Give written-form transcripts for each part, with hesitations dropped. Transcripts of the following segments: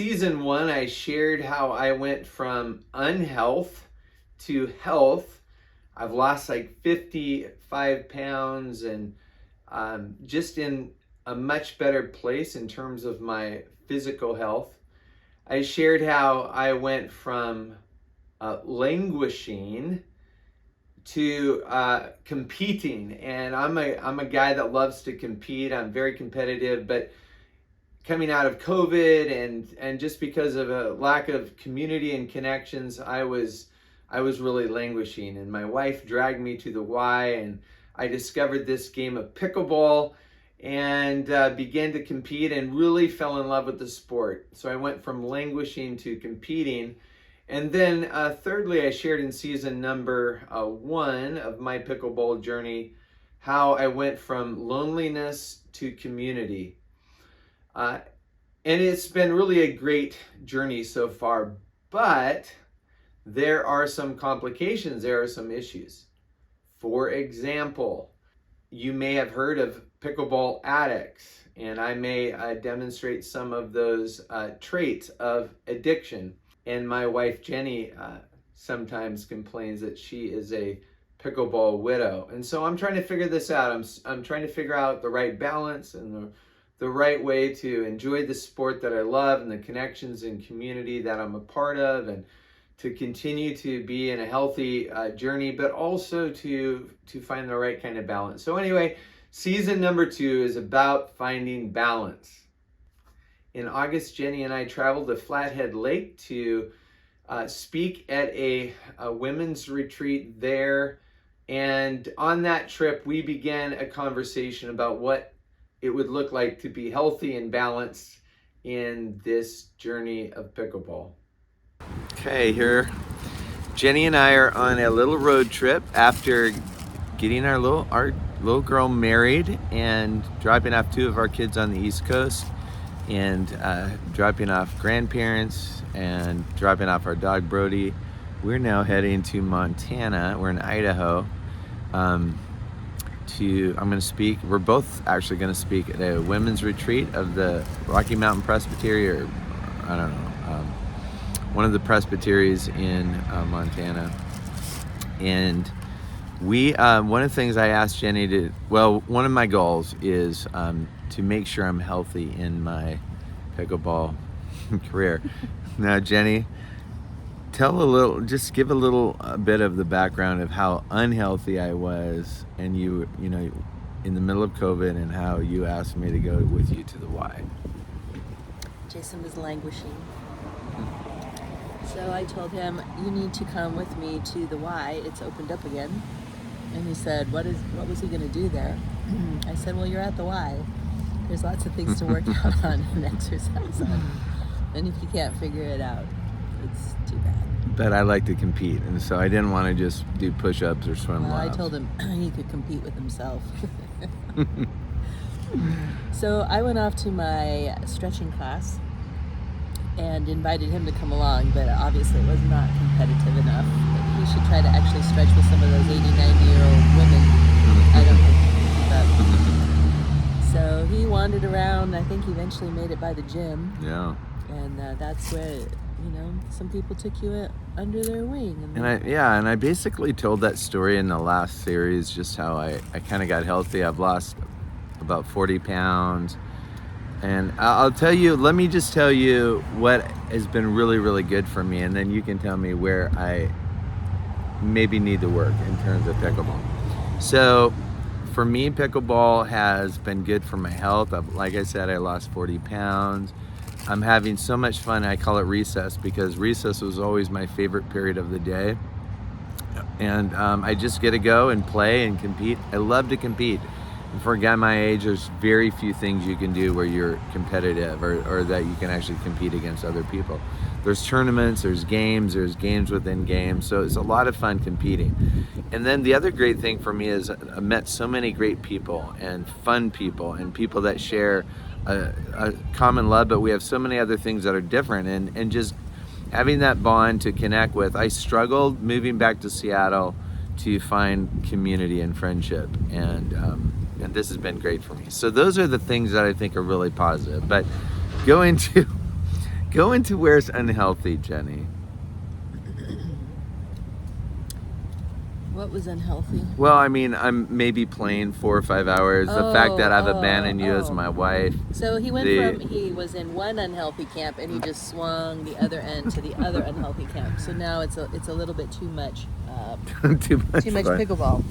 season 1, I shared how I went from unhealth to health. I've lost like 55 pounds and just in a much better place in terms of my physical health. I shared how I went from languishing to competing, and I'm a guy that loves to compete. I'm very competitive, but coming out of COVID and just because of a lack of community and connections, I was really languishing. And my wife dragged me to the Y, and I discovered this game of pickleball and began to compete and really fell in love with the sport. So I went from languishing to competing. And then thirdly, I shared in season number 1 of my pickleball journey how I went from loneliness to community. And it's been really a great journey so far, but there are some complications, there are some issues. For example, you may have heard of pickleball addicts, and I may demonstrate some of those traits of addiction. And my wife, Jenny, sometimes complains that she is a pickleball widow. And so I'm trying to figure this out. I'm trying to figure out the right balance and the right way to enjoy the sport that I love and the connections and community that I'm a part of, and to continue to be in a healthy journey, but also to find the right kind of balance. So anyway, season number 2 is about finding balance. In August, Jenny and I traveled to Flathead Lake to speak at a women's retreat there. And on that trip, we began a conversation about what it would look like to be healthy and balanced in this journey of pickleball. Okay, here, Jenny and I are on a little road trip after getting our little girl married and dropping off 2 of our kids on the East Coast, and dropping off grandparents and dropping off our dog Brody. We're now heading to Montana. We're in Idaho. We're both actually going to speak at a women's retreat of the Rocky Mountain Presbytery, or I don't know, one of the presbyteries in Montana. And we, one of the things I asked Jenny one of my goals is to make sure I'm healthy in my pickleball career. Now, Jenny, give a little bit of the background of how unhealthy I was, and you know, in the middle of COVID, and how you asked me to go with you to the Y. Jason was languishing. So I told him, you need to come with me to the Y. It's opened up again. And he said, what was he going to do there? I said, well, you're at the Y. There's lots of things to work out on and exercise on. And if you can't figure it out, it's too bad. But I like to compete, and so I didn't want to just do push-ups or swim laps. I told him he could compete with himself. So I went off to my stretching class and invited him to come along, but obviously it was not competitive enough. He should try to actually stretch with some of those 80, 90-year-old women. I don't think he can keep up. So he wandered around. I think he eventually made it by the gym. Yeah. And that's where, some people took you under their wing. And I basically told that story in the last series, just how I kind of got healthy. I've lost about 40 pounds. And let me just tell you what has been really, really good for me, and then you can tell me where I maybe need to work in terms of pickleball. So for me, pickleball has been good for my health. Like I said, I lost 40 pounds. I'm having so much fun. I call it recess, because recess was always my favorite period of the day. And I just get to go and play and compete. I love to compete. And for a guy my age, there's very few things you can do where you're competitive or that you can actually compete against other people. There's tournaments, there's games within games. So it's a lot of fun competing. And then the other great thing for me is I've met so many great people and fun people and people that share a common love, but we have so many other things that are different, and just having that bond to connect with. I struggled moving back to Seattle to find community and friendship, and this has been great for me. So those are the things that I think are really positive. But going Go into where's unhealthy, Jenny. What was unhealthy? Well, I mean, I'm maybe playing 4 or 5 hours. The fact that I've abandoned you as my wife. So he he was in one unhealthy camp and he just swung the other end to the other unhealthy camp. So now it's a little bit too much. Too much fun. Pickleball.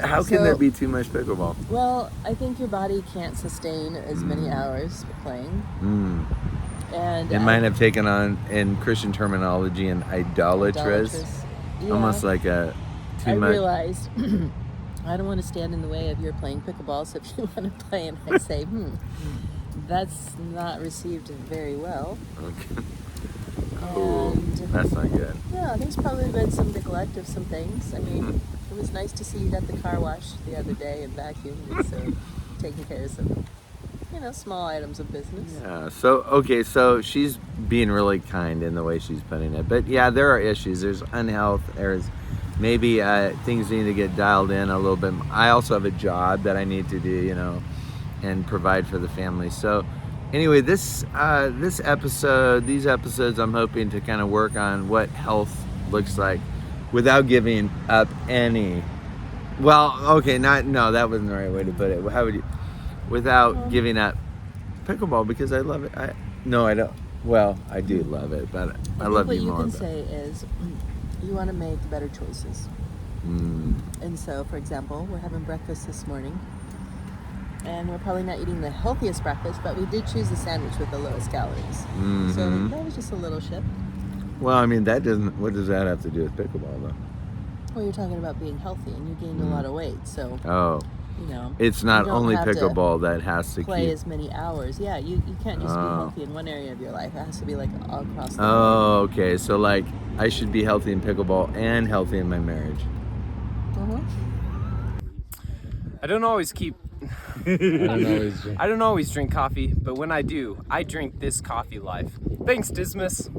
How can there be too much pickleball? Well, I think your body can't sustain as many hours playing. And it might have taken on, in Christian terminology, an idolatrous. Yeah. Almost like a too much. I realized I don't want to stand in the way of your playing pickleball, so if you want to play and I say, that's not received very well. Okay. Oh, that's not good. Yeah, there's probably been some neglect of some things. I mean, it was nice to see you got the car washed the other day and vacuumed, and so taking care of some, small items of business. Yeah, so she's being really kind in the way she's putting it. But yeah, there are issues. There's unhealth. There's maybe things need to get dialed in a little bit. I also have a job that I need to do, and provide for the family. So anyway, these episodes, I'm hoping to kind of work on what health looks like without giving up any. Well, okay, no, that wasn't the right way to put it. How would you? Without giving up pickleball, because I love it. I don't. Well, I do love it, but I love you more. What you can say is you want to make better choices. And so, for example, we're having breakfast this morning, and we're probably not eating the healthiest breakfast, but we did choose the sandwich with the lowest calories. So that was just a little shift. Well, I mean, what does that have to do with pickleball, though? Well, you're talking about being healthy, and you gained a lot of weight, so. Oh. It's not only pickleball that has to play as many hours. Yeah, you can't just be healthy in one area of your life. It has to be like all across the board. Oh, okay. So like I should be healthy in pickleball and healthy in my marriage. I don't always drink coffee, but when I do, I drink this coffee life. Thanks, Dismas.